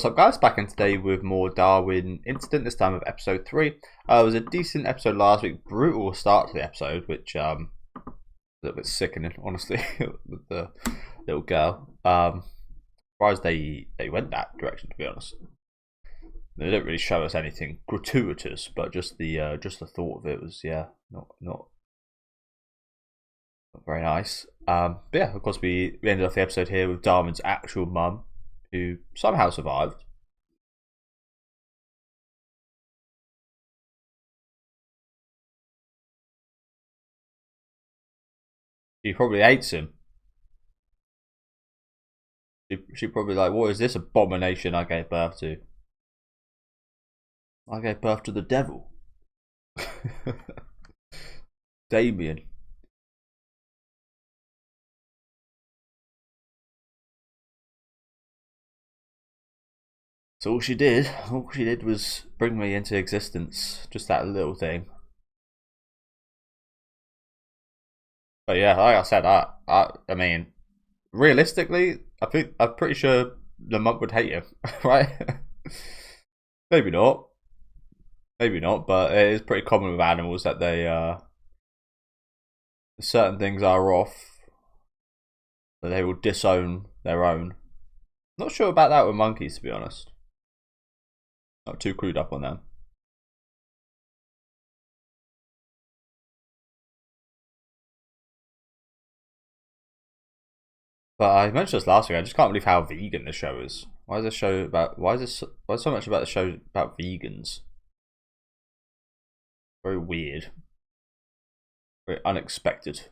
What's up, guys? Back in today with more Darwin Incident, this time with episode 3. It was a decent episode last week, brutal start to the episode, which a little bit sickening, honestly, with the little girl. Surprised they went that direction, to be honest. They didn't really show us anything gratuitous, but just the thought of it was, yeah, not very nice. But yeah, of course, we ended off the episode here with Darwin's actual mum, who somehow survived. She probably hates him. She probably like, what is this abomination I gave birth to? I gave birth to the devil. Damien. So all she did was bring me into existence. Just that little thing. But yeah, like I said, I mean, realistically, I'm pretty sure the monk would hate him, right? Maybe not. Maybe not, but it is pretty common with animals that they certain things are off, that they will disown their own. Not sure about that with monkeys, to be honest. Not too clued up on them. But I mentioned this last week. I just can't believe how vegan the show is. Why is this show about? Why is so much about the show about vegans? Very weird. Very unexpected.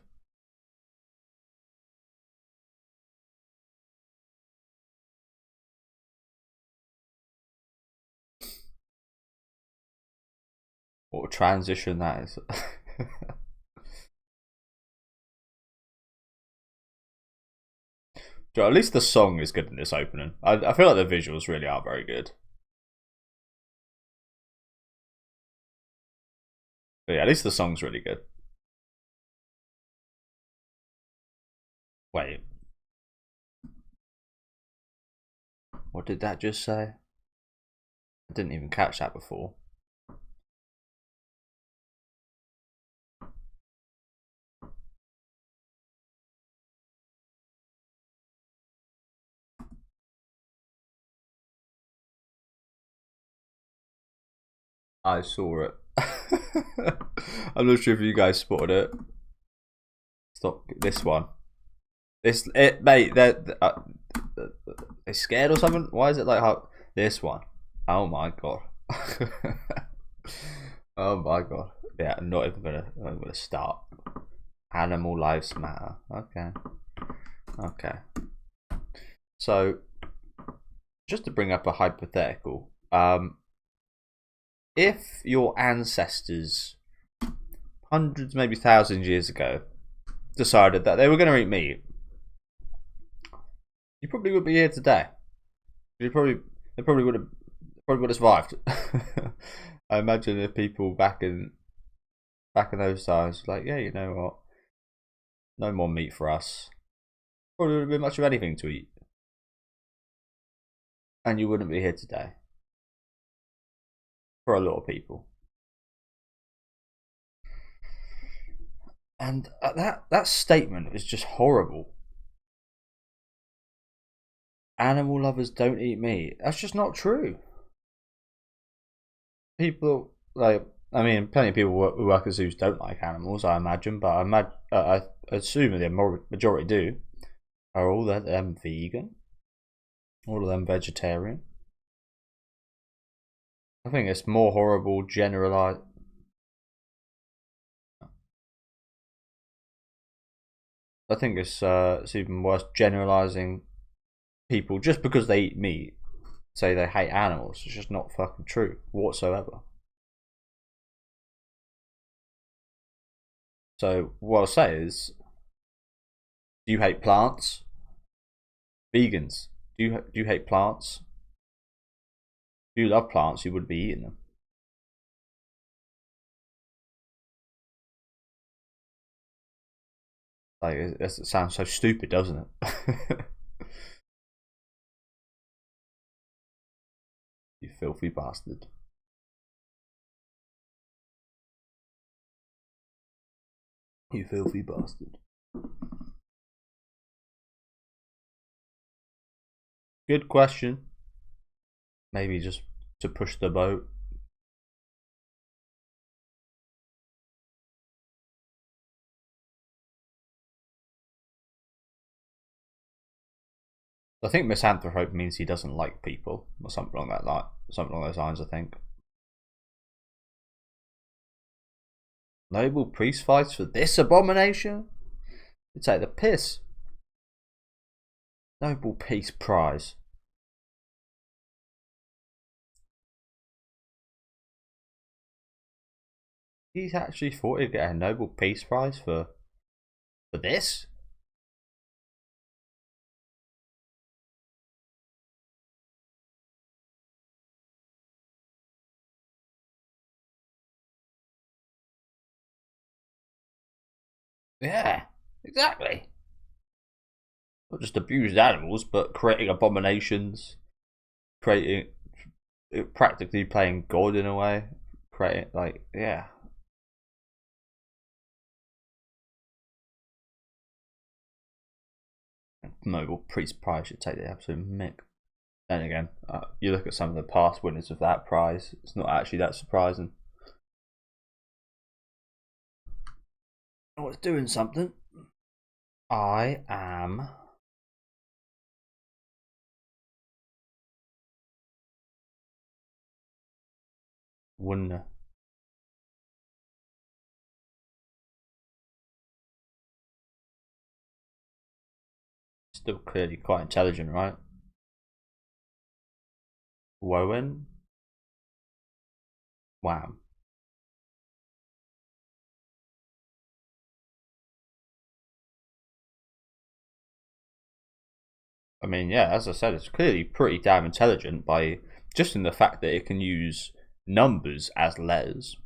What a transition that is. At least the song is good in this opening. I feel like the visuals really are very good. But yeah, at least the song's really good. Wait. What did that just say? I didn't even catch that before. I saw it. I'm not sure if you guys spotted it. Stop this one. Mate. They scared or something? Why is it like how this one? Oh my god. Oh my god. Yeah, I'm not even gonna start. Animal lives matter. Okay. Okay. So, just to bring up a hypothetical, if your ancestors, hundreds, maybe thousands years ago, decided that they were going to eat meat, you probably would be here today. They probably would have survived. I imagine if people back in those times, like, yeah, you know what, no more meat for us. Probably wouldn't have been much of anything to eat, and you wouldn't be here today. For a lot of people, and that statement is just horrible. Animal lovers don't eat meat. That's just not true. People like, I mean, plenty of people who work at zoos don't like animals, I imagine, but I assume the majority do. Are all of them vegan? All of them vegetarian? I think it's more horrible generalized. I think it's even worse generalizing people just because they eat meat, say they hate animals. It's just not fucking true whatsoever. So what I'll say is, do you hate plants? Vegans, do you hate plants? If you love plants, you would be eating them. Like, it sounds so stupid, doesn't it? You filthy bastard. You filthy bastard. Good question. Maybe just to push the boat. I think misanthrope means he doesn't like people, or something along that line, something along those lines. I think. Noble priest fights for this abomination. You take the piss. Noble Peace Prize. He's actually thought he'd get a Nobel Peace Prize for this? Yeah, exactly. Not just abused animals, but creating abominations, practically playing God in a way, creating yeah. Nobel Priest Prize should take the absolute mick. Then again, you look at some of the past winners of that prize, it's not actually that surprising. Oh, it's doing something. I am one. Still clearly quite intelligent, right? Wowen. Wham. I mean, yeah, as I said, it's clearly pretty damn intelligent by just in the fact that it can use numbers as letters.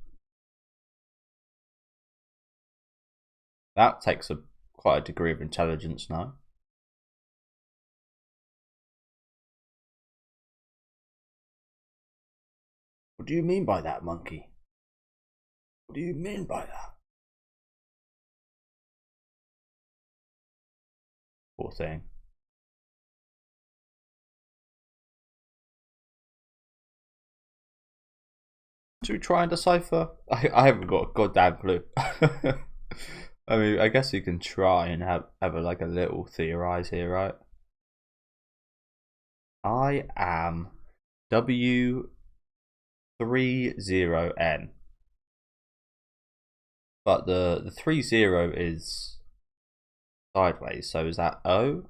That takes quite a degree of intelligence now. What do you mean by that, monkey? What do you mean by that? Poor thing. Should we try and decipher? I haven't got a goddamn clue. I mean, I guess you can try and have a little theorize here, right? I am W30N. But the 30 is sideways, so is that O?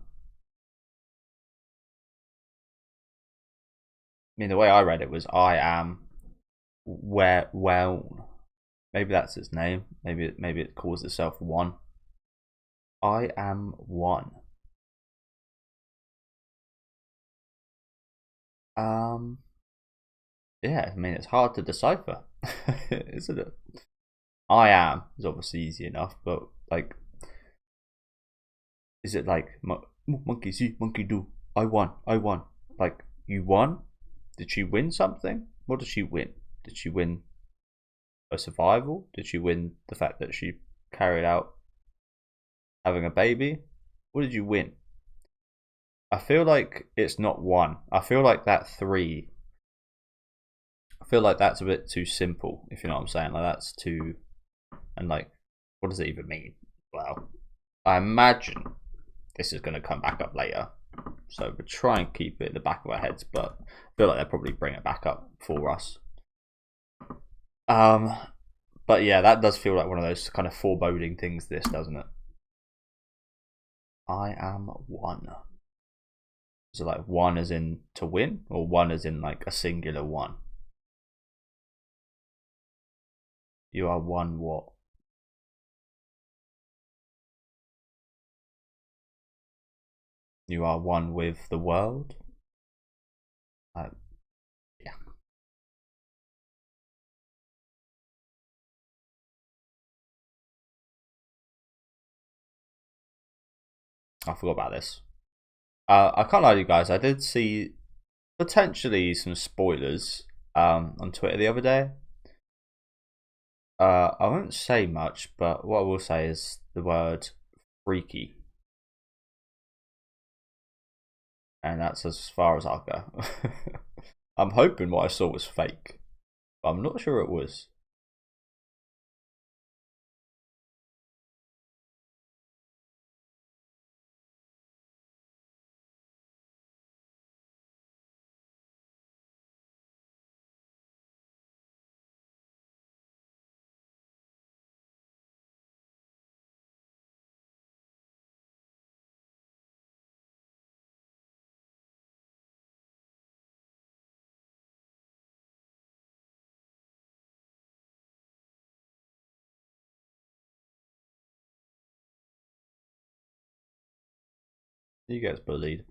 I mean, the way I read it was I am well. Maybe that's its name. Maybe it calls itself one. I am one. Yeah, I mean it's hard to decipher, isn't it? I am is obviously easy enough, but is it like monkey see, monkey do? I won. Like you won? Did she win something? What did she win? Did she win a survival? Did she win the fact that she carried out having a baby? What did you win? I feel like it's not one. I feel like that three. I feel like that's a bit too simple, if you know what I'm saying. Like that's too, and what does it even mean? Well, I imagine this is going to come back up later, so we'll try and keep it in the back of our heads. But I feel like they'll probably bring it back up for us. But yeah, that does feel like one of those kind of foreboding things. This doesn't it? I am one. Is it like one as in to win, or one as in like a singular one? You are one what? You are one with the world? Yeah. I forgot about this. I can't lie to you guys, I did see potentially some spoilers on Twitter the other day. I won't say much, but what I will say is the word freaky. And that's as far as I'll go. I'm hoping what I saw was fake, but I'm not sure it was. You gets bullied.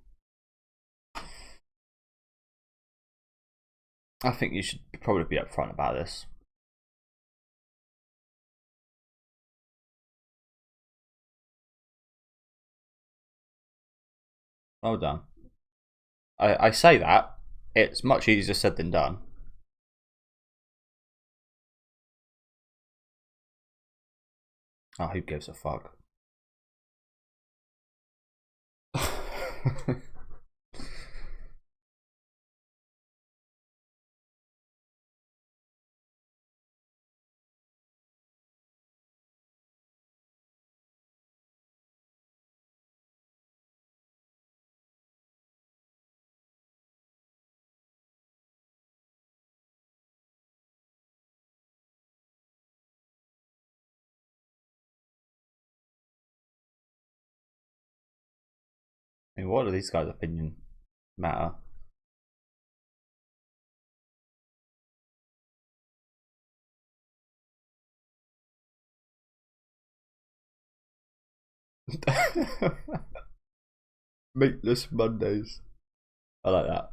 I think you should probably be upfront about this. Well done. I say that. It's much easier said than done. Oh, who gives a fuck? I mean, what do these guys' opinion matter? Meatless Mondays. I like that.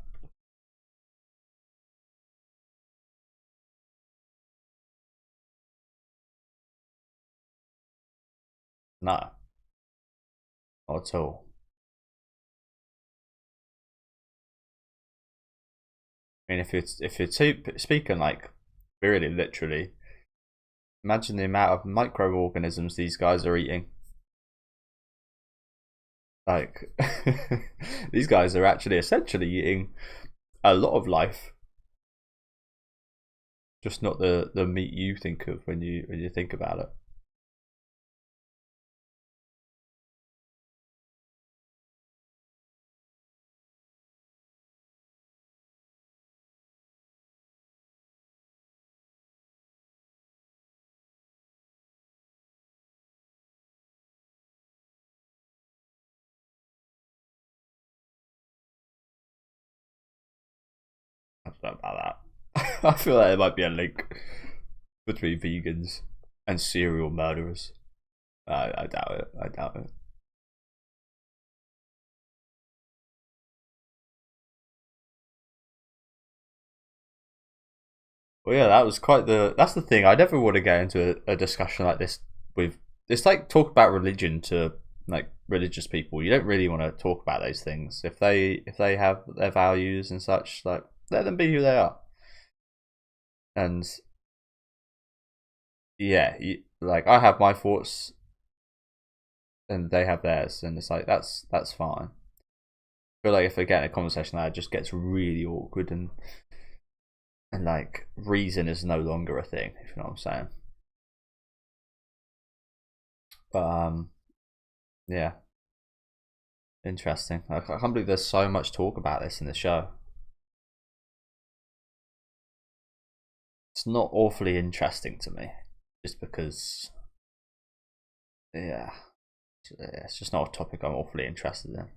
No, not at all. I mean, if you're speaking like really literally, imagine the amount of microorganisms these guys are eating. Like, these guys are actually essentially eating a lot of life, just not the meat you think of when you think about it. I don't know about that. I feel like there might be a link between vegans and serial murderers. I doubt it. I doubt it. Well, yeah, that was quite the. That's the thing. I never want to get into a discussion like this with. It's like talk about religion to like religious people. You don't really want to talk about those things if they have their values and such. Like let them be who they are. And yeah, like I have my thoughts and they have theirs, and it's like that's fine. I feel like if they get in a conversation like that, it just gets really awkward and like reason is no longer a thing. If you know what I'm saying. But yeah, interesting. I can't believe there's so much talk about this in the show. It's not awfully interesting to me, just because yeah, it's just not a topic I'm awfully interested in.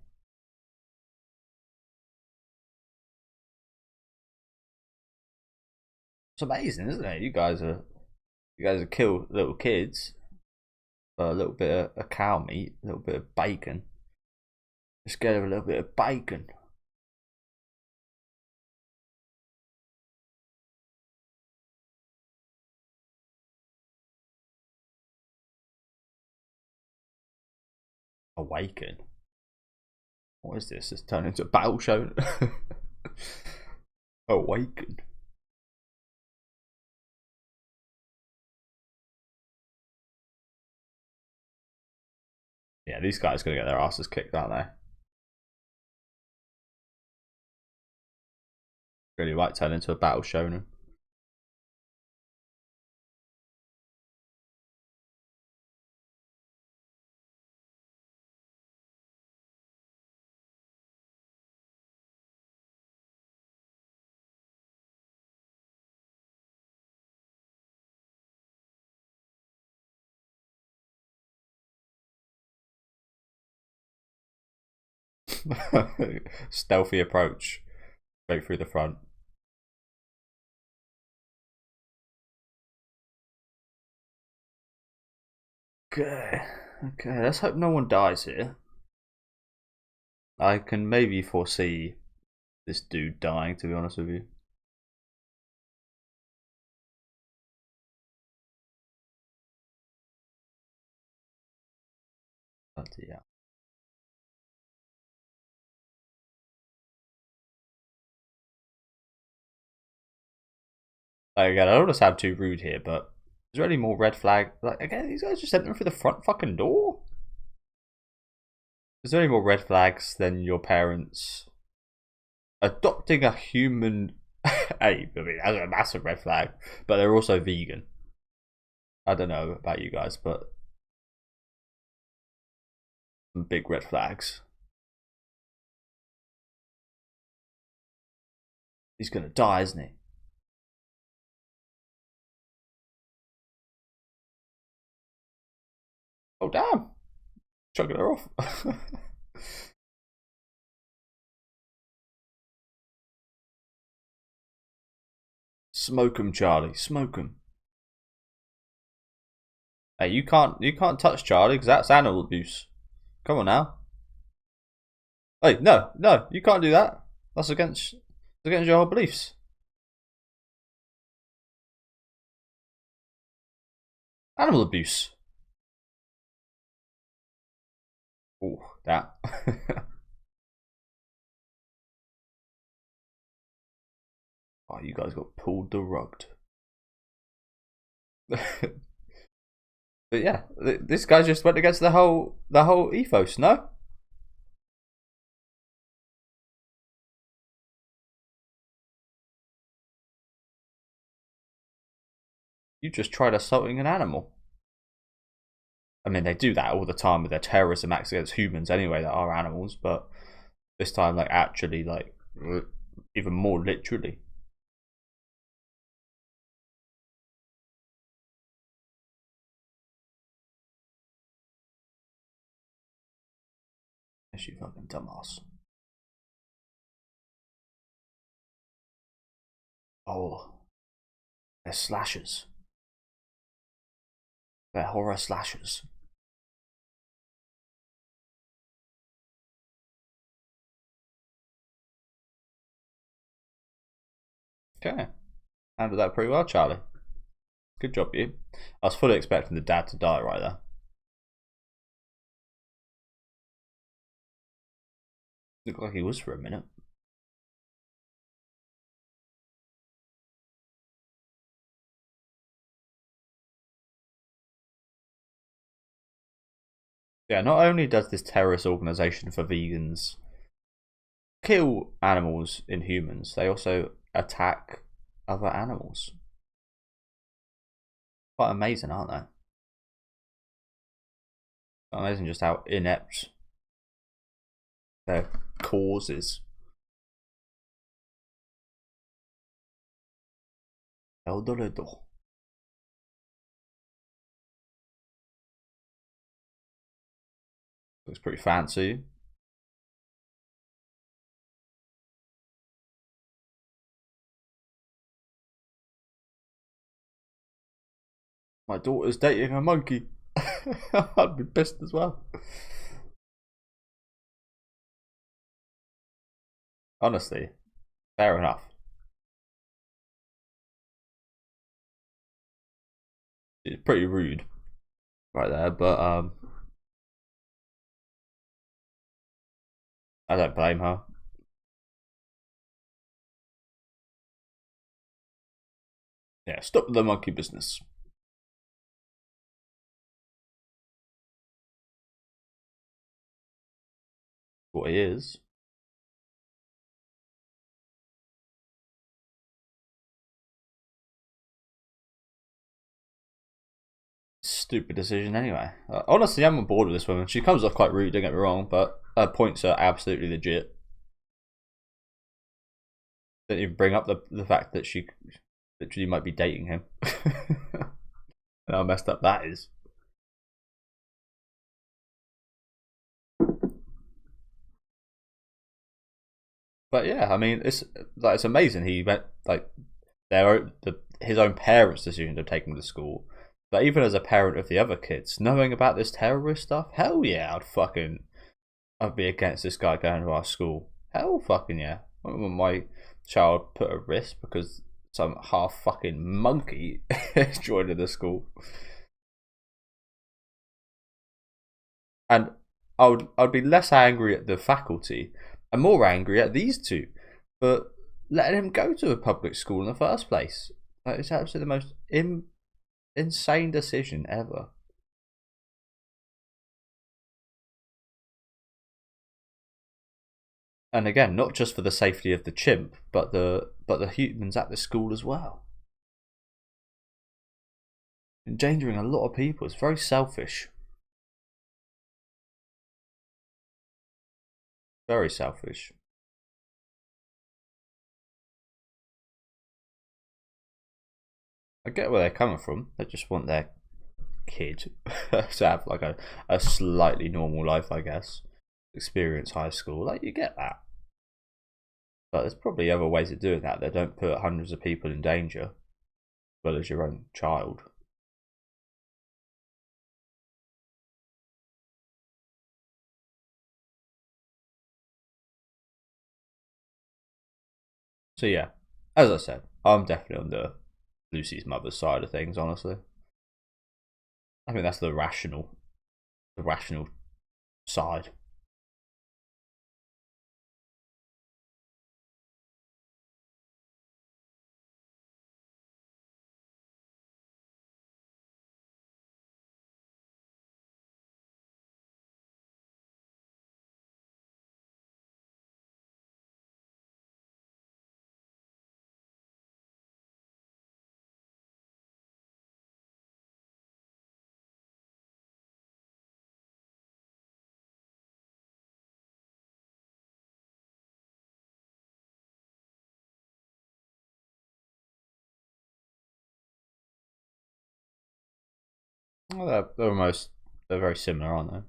It's amazing, isn't it? You guys are kill little kids for a little bit of a cow meat, a little bit of bacon. Just get a little bit of bacon. Awaken. What is this? It's turned into a battle show. Awaken. Yeah, these guys are gonna get their asses kicked, aren't they? Really might turn into a battle shonen. Stealthy approach, straight through the front. Okay, okay. Let's hope no one dies here. I can maybe foresee this dude dying, to be honest with you. But yeah. Like, again, I don't want to sound too rude here, but is there any more red flag? Like, again, these guys just entering through the front fucking door? Is there any more red flags than your parents adopting a human ape? I mean, that's a massive red flag, but they're also vegan. I don't know about you guys, but some big red flags. He's gonna die, isn't he? Oh damn! Chugging her off. Smoke him, Charlie. Smoke him. Hey, you can't touch Charlie because that's animal abuse. Come on now. Hey, no, no, you can't do that. That's against your whole beliefs. Animal abuse. Oh, that. Oh, you guys got pulled the rug. But yeah, this guy just went against the whole ethos. No, you just tried assaulting an animal. I mean, they do that all the time with their terrorism acts against humans anyway that are animals, but this time, like, actually, like, even more literally. Yes, you fucking dumbass. Oh, they're slashers. They're horror slashers. Okay. Handled that pretty well, Charlie. Good job, you. I was fully expecting the dad to die right there. Looked like he was for a minute. Yeah, not only does this terrorist organization for vegans kill animals in humans, they also attack other animals. Quite amazing, aren't they? Quite amazing just how inept their cause is. El Dorado. Looks pretty fancy. My daughter's dating a monkey. I'd be pissed as well. Honestly, fair enough. It's pretty rude right there, but I don't blame her. Yeah, stop the monkey business. What he is. Stupid decision anyway. Honestly, I'm on board with this woman. She comes off quite rude, don't get me wrong, but her points are absolutely legit. Don't even bring up the fact that she literally might be dating him. How messed up that is. But yeah, I mean, it's amazing. He went like his own parents' decision to take him to school. But even as a parent of the other kids, knowing about this terrorist stuff, hell yeah, I'd be against this guy going to our school. Hell fucking yeah. I don't want my child put at risk because some half fucking monkey is joining the school. And I'd be less angry at the faculty and more angry at these two for letting him go to a public school in the first place. Like, it's absolutely the most insane decision ever. And again, not just for the safety of the chimp, but the humans at the school as well. Endangering a lot of people. It's very selfish. Very selfish. I get where they're coming from. They just want their kid to have like a slightly normal life, I guess. Experience high school. Like, you get that. But there's probably other ways of doing that that don't put hundreds of people in danger, as well as your own child. So yeah, as I said, I'm definitely on the Lucy's mother's side of things, honestly. I think that's the rational side. Well, they're very similar, aren't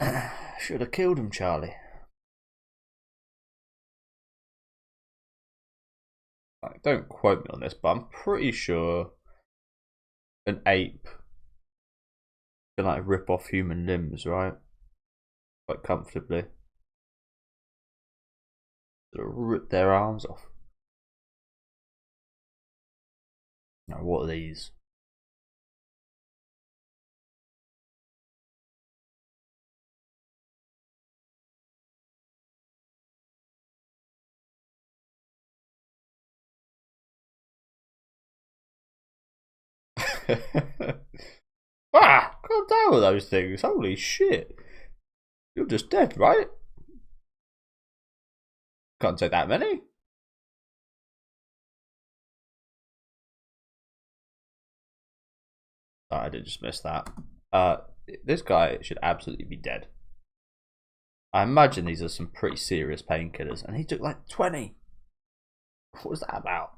they? Should have killed him, Charlie. Like, don't quote me on this, but I'm pretty sure an ape can like rip off human limbs, right? Quite comfortably. Sort of rip their arms off. Now, what are these? Calm down with those things. Holy shit. You're just dead, right? Can't say that many. Oh, I did just miss that. Uh, this guy should absolutely be dead. I imagine these are some pretty serious painkillers, and he took like 20. What was that about?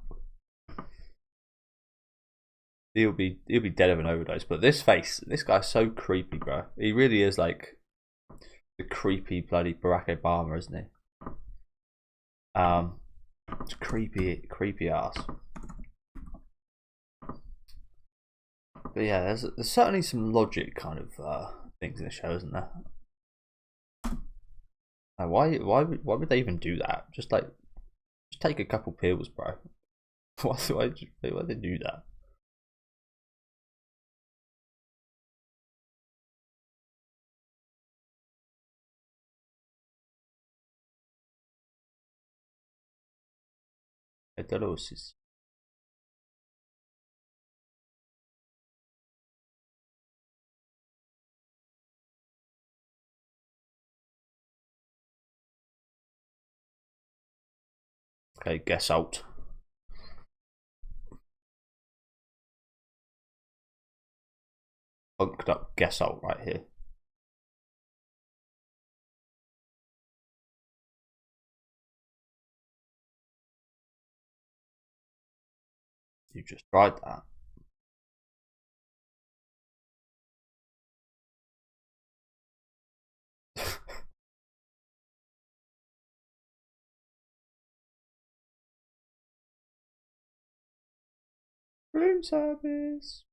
He'll be dead of an overdose. But this guy's so creepy, bro. He really is like the creepy bloody Barack Obama, isn't he? It's creepy ass. But yeah, there's certainly some logic kind of things in the show, isn't there? Like, why would they even do that? Just take a couple pills, bro. Why they do that? Heterosis. Okay, guess out. Bunked up guess out right here. You just tried that. Room service.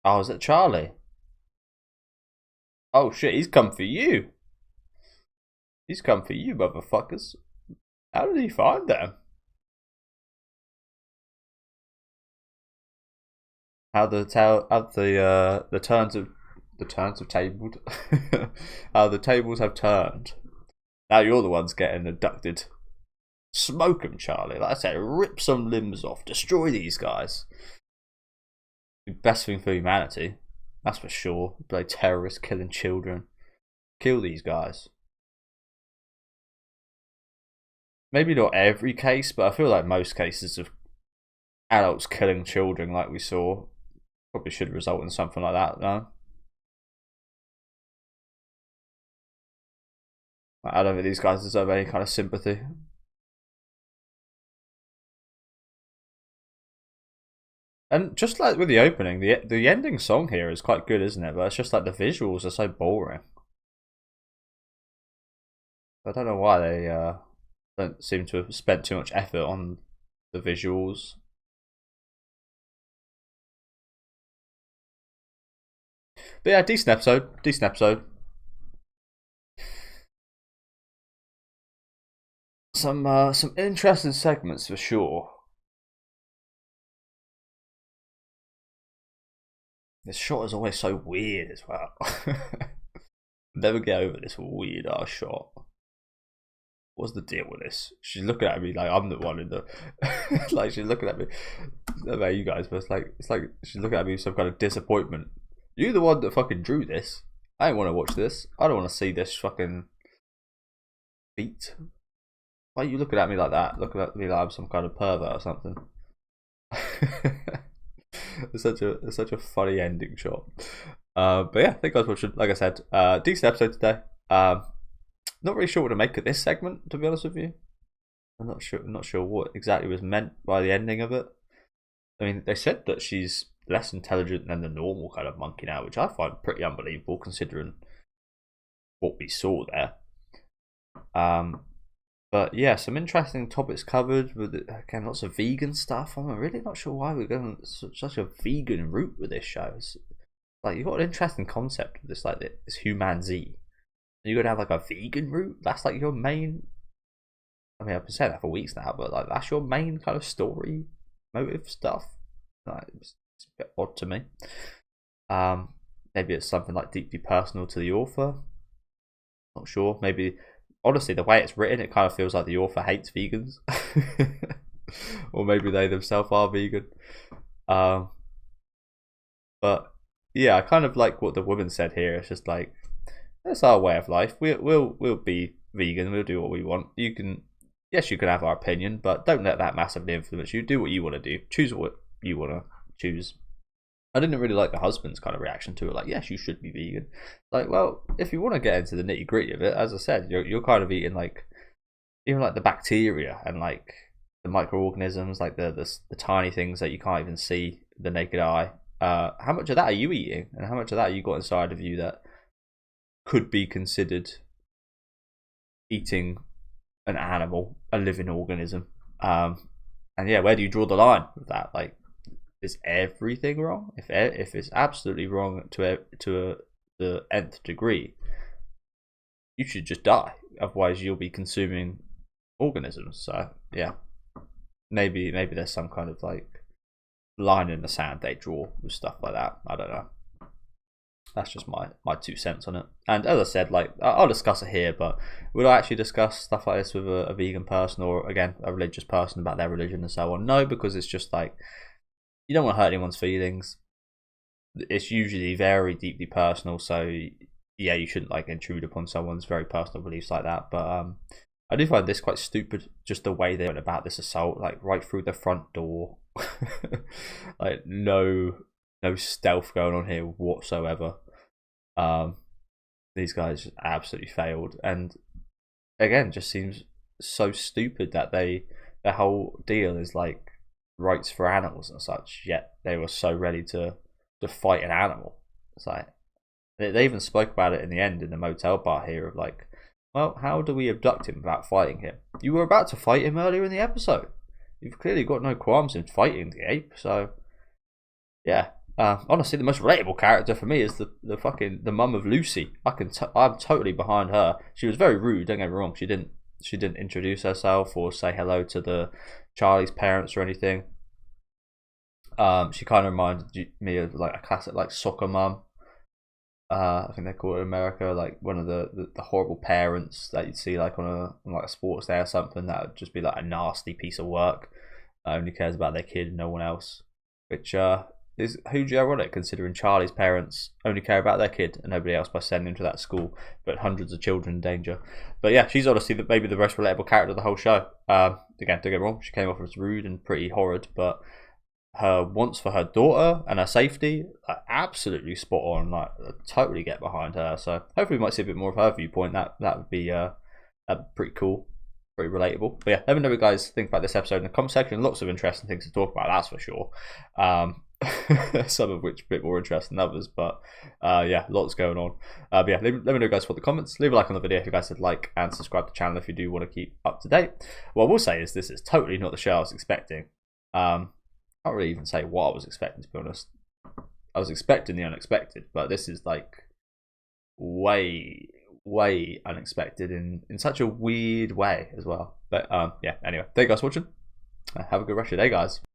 Oh, is it Charlie? Oh shit, he's come for you. He's come for you, motherfuckers. How did he find them? How the turns of tabled. How the tables have turned. Now you're the ones getting abducted. Smoke them, Charlie. Like I said, rip some limbs off. Destroy these guys. The best thing for humanity. That's for sure. Play terrorists killing children. Kill these guys. Maybe not every case, but I feel like most cases of adults killing children, like we saw, probably should result in something like that, no? I don't think these guys deserve any kind of sympathy. And just like with the opening, the ending song here is quite good, isn't it? But it's just like the visuals are so boring. I don't know why they don't seem to have spent too much effort on the visuals. But yeah, decent episode. Decent episode. Some interesting segments for sure. This shot is always so weird as well. Never get over this weird ass shot. What's the deal with this? She's looking at me like I'm the one in the like she's looking at me. I don't know you guys, but it's like she's looking at me with some kind of disappointment. You're the one that fucking drew this. I don't want to watch this. I don't want to see this fucking feet. Why are you looking at me like that? Looking at me like I'm some kind of pervert or something. It's such a funny ending shot. But yeah, thank you guys for watching. Like I said, decent episode today. Not really sure what to make of this segment, to be honest with you. I'm not sure what exactly was meant by the ending of it. I mean, they said that she's less intelligent than the normal kind of monkey now, which I find pretty unbelievable considering what we saw there. But yeah, some interesting topics covered with again lots of vegan stuff. I'm really not sure why we're going such a vegan route with this show. It's like you've got an interesting concept of this, like this human Z. You're gonna have like a vegan route. That's like your main. I mean, I've been saying that for weeks now, but like that's your main kind of story motive stuff. Like, it's a bit odd to me. Maybe it's something like deeply personal to the author. Not sure. Maybe. Honestly, the way it's written, it kind of feels like the author hates vegans. Or maybe they themselves are vegan. But yeah, I kind of like what the woman said here. It's just like, that's our way of life. We'll be vegan. We'll do what we want. You can have our opinion, but don't let that massively influence you. Do what you want to do. Choose what you want to choose. I didn't really like the husband's kind of reaction to it. Like, yes, you should be vegan. Like, well, if you want to get into the nitty gritty of it, as I said, you're kind of eating like even like the bacteria and like the microorganisms, like the tiny things that you can't even see with the naked eye. How much of that are you eating, and how much of that you got inside of you that could be considered eating an animal, a living organism? And yeah, where do you draw the line with that? Like, is everything wrong? If it's absolutely wrong to the nth degree, you should just die. Otherwise, you'll be consuming organisms. So yeah, maybe there's some kind of like line in the sand they draw with stuff like that. I don't know. That's just my 2 cents on it. And as I said, like, I'll discuss it here, but would I actually discuss stuff like this with a vegan person, or again a religious person, about their religion and so on? No, because it's just like, you don't want to hurt anyone's feelings. It's usually very deeply personal, so yeah, you shouldn't like intrude upon someone's very personal beliefs like that. But I do find this quite stupid, just the way they went about this assault, like right through the front door. Like no stealth going on here whatsoever. These guys just absolutely failed, and again, just seems so stupid that their whole deal is like rights for animals and such. Yet they were so ready to fight an animal. It's like they even spoke about it in the end in the motel bar here of like, well, how do we abduct him without fighting him? You were about to fight him earlier in the episode. You've clearly got no qualms in fighting the ape. So yeah, honestly, the most relatable character for me is the mum of Lucy. I'm totally behind her. She was very rude. Don't get me wrong. She didn't introduce herself or say hello to the Charlie's parents or anything. She kind of reminded me of like a classic like soccer mum. I think they call it in America, like one of the horrible parents that you'd see like on a sports day or something, that would just be like a nasty piece of work, only cares about their kid and no one else, which is hugely ironic considering Charlie's parents only care about their kid and nobody else by sending him to that school, but hundreds of children in danger. But yeah, she's honestly maybe the most relatable character of the whole show. Again, don't get me wrong, she came off as rude and pretty horrid, but her wants for her daughter and her safety are absolutely spot on. Like, I totally get behind her. So hopefully we might see a bit more of her viewpoint. That would be pretty cool, pretty relatable. But yeah, let me know what you guys think about this episode in the comment section. Lots of interesting things to talk about, that's for sure. Some of which a bit more interesting than others, but yeah, lots going on. But yeah, let me know guys what the comments. Leave a like on the video if you guys would like, and subscribe to the channel if you do want to keep up to date. What I will say is this is totally not the show I was expecting. I can't really even say what I was expecting, to be honest. I was expecting the unexpected, but this is like way unexpected in such a weird way as well. But yeah, anyway, thank you guys for watching. Have a good rest of your day, guys.